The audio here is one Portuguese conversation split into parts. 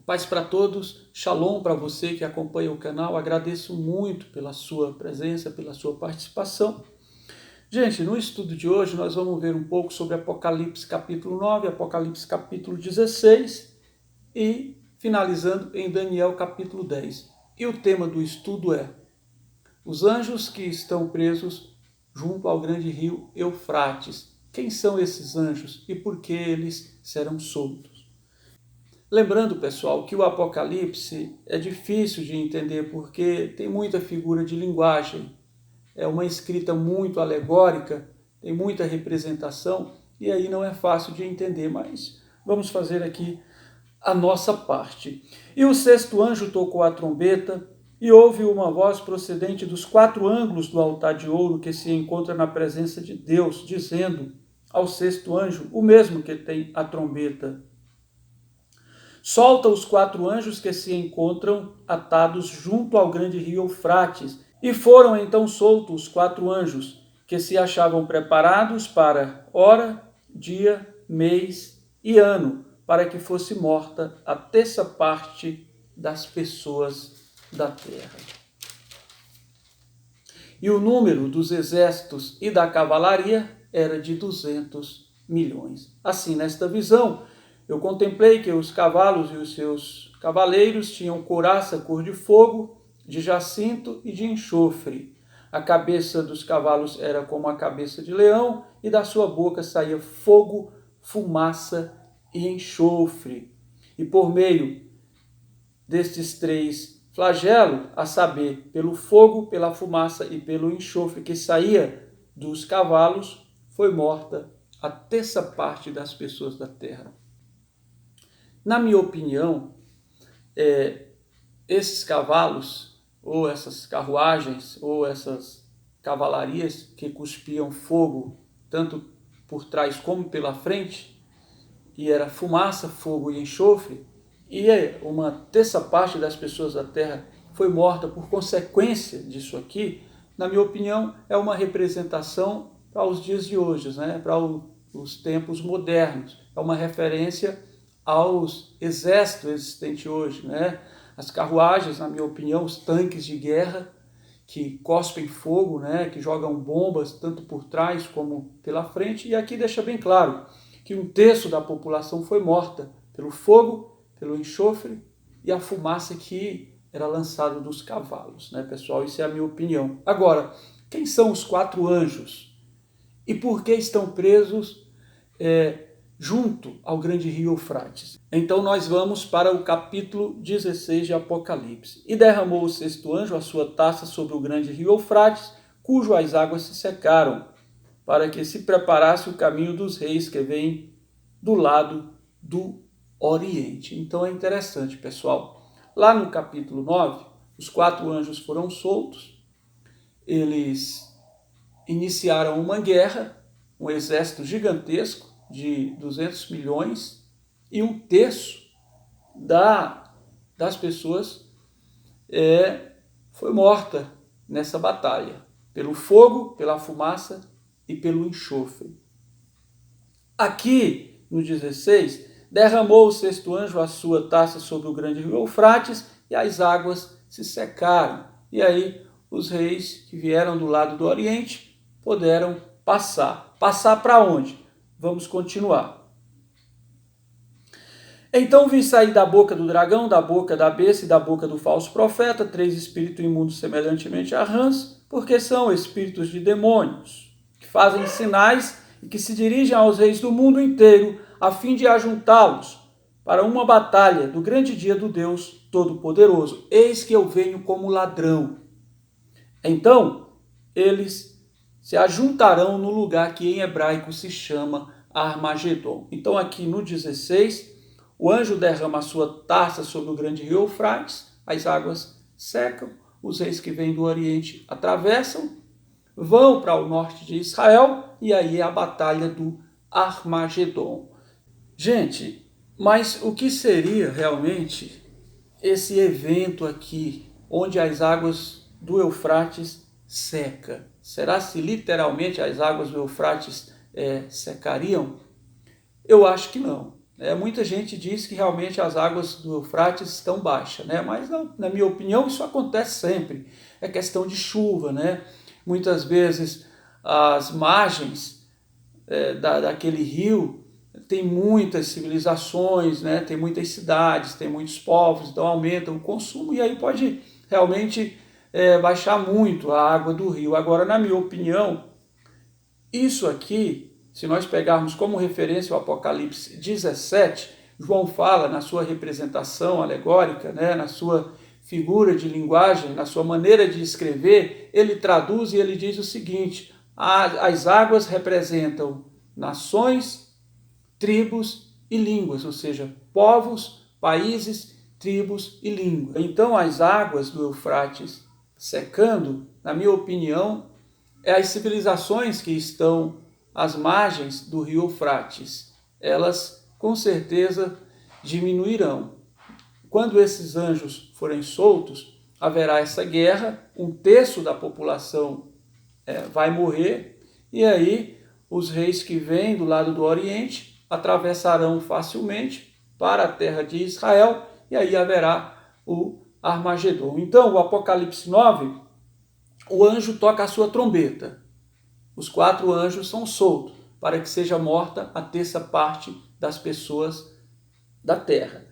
Paz para todos, shalom para você que acompanha o canal, agradeço muito pela sua presença, pela sua participação. Gente, no estudo de hoje nós vamos ver um pouco sobre Apocalipse capítulo 9, Apocalipse capítulo 16 e finalizando em Daniel capítulo 10. E o tema do estudo é os anjos que estão presos junto ao grande rio Eufrates. Quem são esses anjos e por que eles serão soltos? Lembrando, pessoal, que o Apocalipse é difícil de entender porque tem muita figura de linguagem, é uma escrita muito alegórica, tem muita representação e aí não é fácil de entender, mas vamos fazer aqui a nossa parte. E o sexto anjo tocou a trombeta e houve uma voz procedente dos quatro ângulos do altar de ouro que se encontra na presença de Deus, dizendo ao sexto anjo, o mesmo que tem a trombeta: solta os quatro anjos que se encontram atados junto ao grande rio Eufrates. E foram então soltos os quatro anjos que se achavam preparados para hora, dia, mês e ano, para que fosse morta a terça parte das pessoas da terra. E o número dos exércitos e da cavalaria era de 200 milhões. Assim, nesta visão, eu contemplei que os cavalos e os seus cavaleiros tinham couraça cor de fogo, de jacinto e de enxofre. A cabeça dos cavalos era como a cabeça de leão, e da sua boca saía fogo, fumaça e enxofre. E por meio destes três flagelos, a saber, pelo fogo, pela fumaça e pelo enxofre que saía dos cavalos, foi morta a terça parte das pessoas da terra. Na minha opinião, esses cavalos, ou essas carruagens, ou essas cavalarias que cuspiam fogo, tanto por trás como pela frente, e era fumaça, fogo e enxofre, e uma terça parte das pessoas da terra foi morta por consequência disso aqui, na minha opinião, é uma representação para os dias de hoje, né? Para os tempos modernos. É uma referência aos exércitos existentes hoje, né? As carruagens, na minha opinião, os tanques de guerra que cospem fogo, né? Que jogam bombas tanto por trás como pela frente. E aqui deixa bem claro que um terço da população foi morta pelo fogo, pelo enxofre e a fumaça que era lançada dos cavalos, né, pessoal? Isso é a minha opinião. Agora, quem são os quatro anjos? E por que estão presos junto ao grande rio Eufrates? Então nós vamos para o capítulo 16 de Apocalipse. E derramou o sexto anjo a sua taça sobre o grande rio Eufrates, cujo as águas se secaram, para que se preparasse o caminho dos reis que vêm do lado do Oriente. Então é interessante, pessoal. Lá no capítulo 9, os quatro anjos foram soltos, eles iniciaram uma guerra, um exército gigantesco de 200 milhões e um terço das pessoas foi morta nessa batalha, pelo fogo, pela fumaça e pelo enxofre. Aqui, no 16, derramou o sexto anjo a sua taça sobre o grande rio Eufrates e as águas se secaram. E aí os reis que vieram do lado do Oriente puderam passar. Passar para onde? Vamos continuar. Então vi sair da boca do dragão, da boca da besta e da boca do falso profeta 3 espíritos imundos semelhantemente a rãs, porque são espíritos de demônios, que fazem sinais e que se dirigem aos reis do mundo inteiro, a fim de ajuntá-los para uma batalha do grande dia do Deus Todo-Poderoso. Eis que eu venho como ladrão. Então, eles se ajuntarão no lugar que em hebraico se chama Armagedon. Então, aqui no 16, o anjo derrama a sua taça sobre o grande rio Eufrates, as águas secam, os reis que vêm do Oriente atravessam, vão para o norte de Israel, e aí é a batalha do Armagedon. Gente, mas o que seria realmente esse evento aqui, onde as águas do Eufrates seca? Será se literalmente as águas do Eufrates secariam? Eu acho que não. Muita gente diz que realmente as águas do Eufrates estão baixas, né? Mas na minha opinião isso acontece sempre. É questão de chuva, né? Muitas vezes as margens daquele rio tem muitas civilizações, né? Tem muitas cidades, tem muitos povos, então aumenta o consumo e aí pode realmente baixar muito a água do rio. Agora, na minha opinião, isso aqui, se nós pegarmos como referência o Apocalipse 17, João fala na sua representação alegórica, né, na sua figura de linguagem, na sua maneira de escrever, ele traduz e ele diz o seguinte: as águas representam nações, tribos e línguas, ou seja, povos, países, tribos e línguas. Então as águas do Eufrates secando, na minha opinião, as civilizações que estão às margens do rio Eufrates, elas com certeza diminuirão. Quando esses anjos forem soltos, haverá essa guerra, 1/3 da população vai morrer, e aí os reis que vêm do lado do Oriente atravessarão facilmente para a terra de Israel, e aí haverá o Armagedon. Então, o Apocalipse 9, o anjo toca a sua trombeta. Os 4 anjos são soltos para que seja morta a 1/3 parte das pessoas da terra.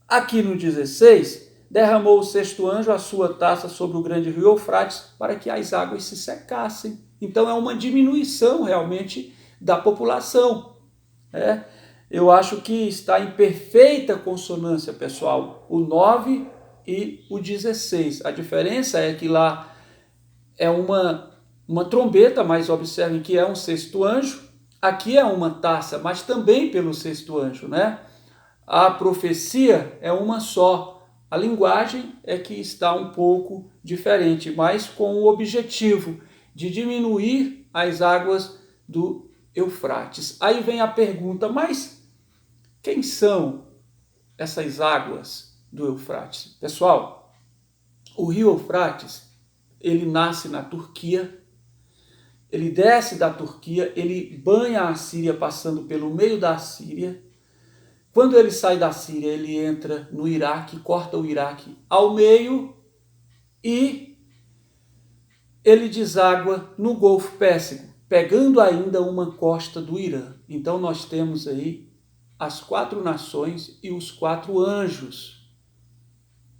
Aqui no 16, derramou o 6º anjo a sua taça sobre o grande rio Eufrates para que as águas se secassem. Então é uma diminuição realmente da população. Eu acho que está em perfeita consonância, pessoal, o 9 e o 16. A diferença é que lá é uma trombeta, mas observem que é um 6º anjo. Aqui é uma taça, mas também pelo 6º anjo, né? A profecia é uma só. A linguagem é que está um pouco diferente, mas com o objetivo de diminuir as águas do Eufrates. Aí vem a pergunta, mas quem são essas águas do Eufrates? Pessoal, o rio Eufrates, ele nasce na Turquia, ele desce da Turquia, ele banha a Síria passando pelo meio da Síria. Quando ele sai da Síria, ele entra no Iraque, corta o Iraque ao meio e ele deságua no Golfo Pérsico, pegando ainda uma costa do Irã. Então nós temos aí as 4 nações e os 4 anjos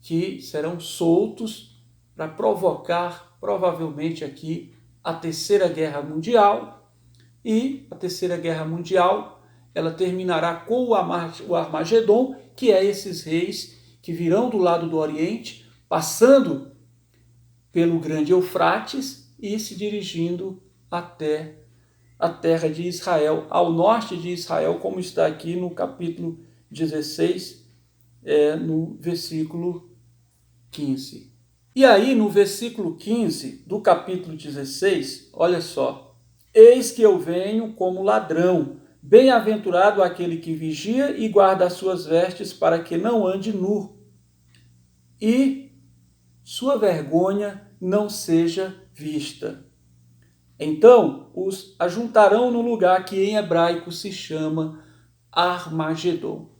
que serão soltos para provocar provavelmente aqui a Terceira Guerra Mundial, e a Terceira Guerra Mundial ela terminará com o Armagedon, que é esses reis que virão do lado do Oriente, passando pelo grande Eufrates e se dirigindo até a terra de Israel, ao norte de Israel, como está aqui no capítulo 16, no versículo 15. E aí, no versículo 15 do capítulo 16, olha só: eis que eu venho como ladrão, bem-aventurado aquele que vigia e guarda as suas vestes para que não ande nu, e sua vergonha não seja vista. Então os ajuntarão no lugar que em hebraico se chama Armagedon.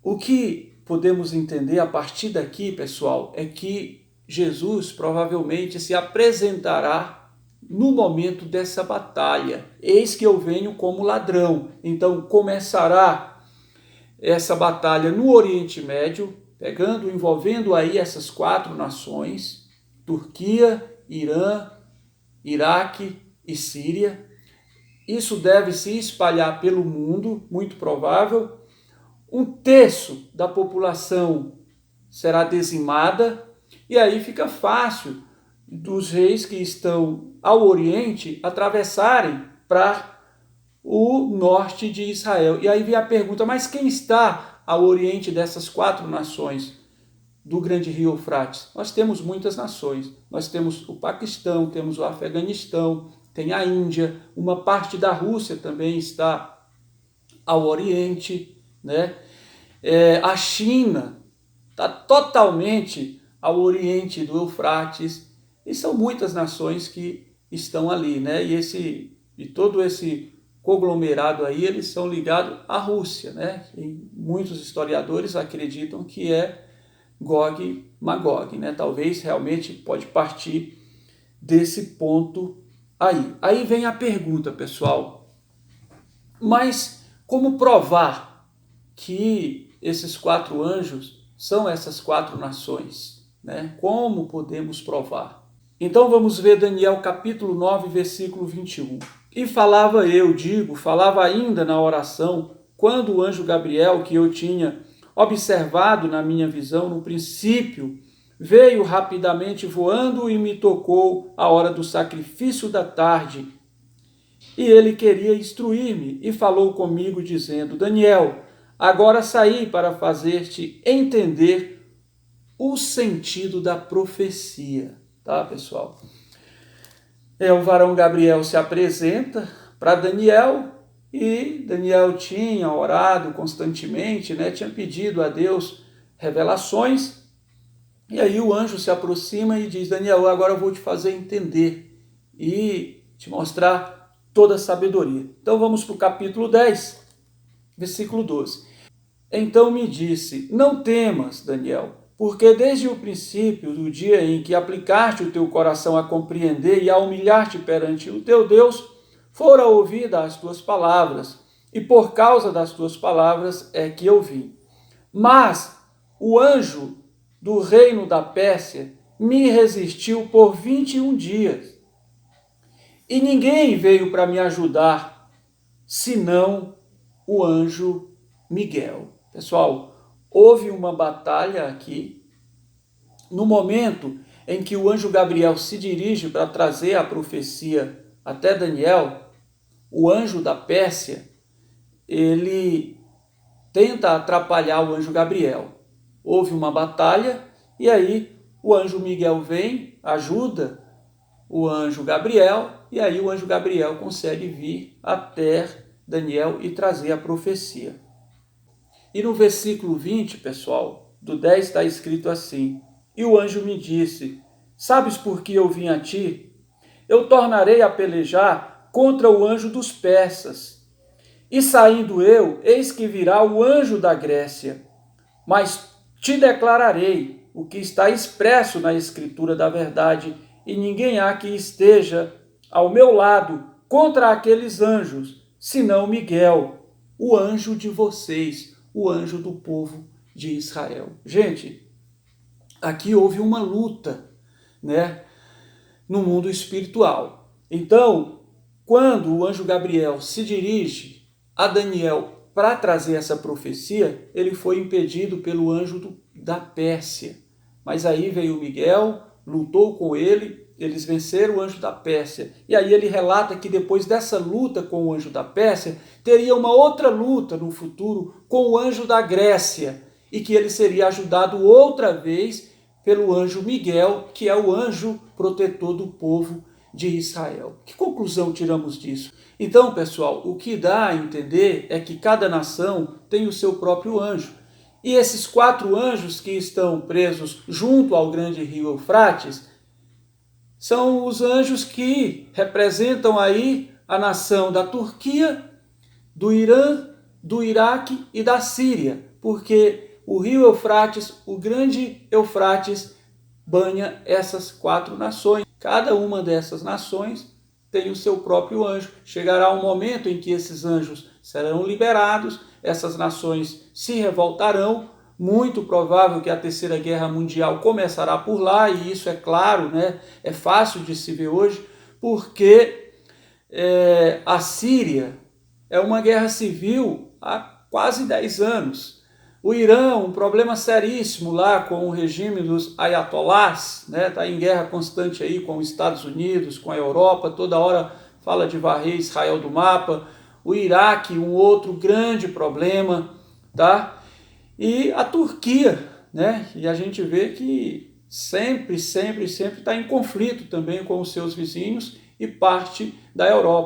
O que podemos entender a partir daqui, pessoal, é que Jesus provavelmente se apresentará no momento dessa batalha. Eis que eu venho como ladrão. Então começará essa batalha no Oriente Médio, envolvendo aí essas 4 nações: Turquia, Irã, Iraque e Síria. Isso deve se espalhar pelo mundo, muito provável. 1/3 da população será dizimada, e aí fica fácil dos reis que estão ao Oriente atravessarem para o norte de Israel. E aí vem a pergunta, mas quem está ao Oriente dessas 4 nações do grande rio Eufrates? Nós temos muitas nações. Nós temos o Paquistão, temos o Afeganistão, tem a Índia, uma parte da Rússia também está ao Oriente, né? A China está totalmente ao Oriente do Eufrates, e são muitas nações que estão ali, né? E todo esse conglomerado aí, eles são ligados à Rússia, né? E muitos historiadores acreditam que é Gog e Magog, né? Talvez realmente pode partir desse ponto aí. Aí vem a pergunta, pessoal, mas como provar que esses 4 anjos são essas 4 nações, né? Como podemos provar? Então vamos ver Daniel capítulo 9, versículo 21. E falava ainda na oração, quando o anjo Gabriel, que eu tinha observado na minha visão no princípio, veio rapidamente voando e me tocou à hora do sacrifício da tarde. E ele queria instruir-me e falou comigo dizendo: Daniel, agora saí para fazer-te entender o sentido da profecia. Tá, pessoal? O varão Gabriel se apresenta para Daniel e Daniel tinha orado constantemente, né? Tinha pedido a Deus revelações. E aí o anjo se aproxima e diz: Daniel, agora eu vou te fazer entender e te mostrar toda a sabedoria. Então vamos para o capítulo 10, versículo 12. Então me disse: não temas, Daniel, porque desde o princípio do dia em que aplicaste o teu coração a compreender e a humilhar-te perante o teu Deus, fora ouvida as tuas palavras, e por causa das tuas palavras é que eu vim. Mas o anjo do reino da Pérsia me resistiu por 21 dias, e ninguém veio para me ajudar, senão o anjo Miguel. Pessoal, houve uma batalha aqui. No momento em que o anjo Gabriel se dirige para trazer a profecia até Daniel, o anjo da Pérsia, ele tenta atrapalhar o anjo Gabriel. Houve uma batalha e aí o anjo Miguel vem, ajuda o anjo Gabriel, e aí o anjo Gabriel consegue vir até Daniel e trazer a profecia. E no versículo 20, pessoal, do 10 está escrito assim: e o anjo me disse: sabes por que eu vim a ti? Eu tornarei a pelejar contra o anjo dos persas. E saindo eu, eis que virá o anjo da Grécia. Mas te declararei o que está expresso na escritura da verdade, e ninguém há que esteja ao meu lado contra aqueles anjos, senão Miguel, o anjo de vocês, o anjo do povo de Israel. Gente, aqui houve uma luta, né, no mundo espiritual. Então, quando o anjo Gabriel se dirige a Daniel para trazer essa profecia, ele foi impedido pelo anjo da Pérsia. Mas aí veio Miguel, lutou com ele, eles venceram o anjo da Pérsia. E aí ele relata que depois dessa luta com o anjo da Pérsia, teria uma outra luta no futuro com o anjo da Grécia, e que ele seria ajudado outra vez pelo anjo Miguel, que é o anjo protetor do povo de Israel. Que conclusão tiramos disso? Então, pessoal, o que dá a entender é que cada nação tem o seu próprio anjo. E esses 4 anjos que estão presos junto ao grande rio Eufrates são os anjos que representam aí a nação da Turquia, do Irã, do Iraque e da Síria, porque o rio Eufrates, o grande Eufrates, banha essas 4 nações. Cada uma dessas nações tem o seu próprio anjo. Chegará um momento em que esses anjos serão liberados, essas nações se revoltarão, muito provável que a Terceira Guerra Mundial começará por lá, e isso é claro, né? É fácil de se ver hoje, porque a Síria é uma guerra civil há quase 10 anos. O Irã, um problema seríssimo lá com o regime dos ayatolás, né? Está em guerra constante aí com os Estados Unidos, com a Europa, toda hora fala de varrer Israel do mapa. O Iraque, um outro grande problema, tá? E a Turquia, né? E a gente vê que sempre está em conflito também com os seus vizinhos e parte da Europa.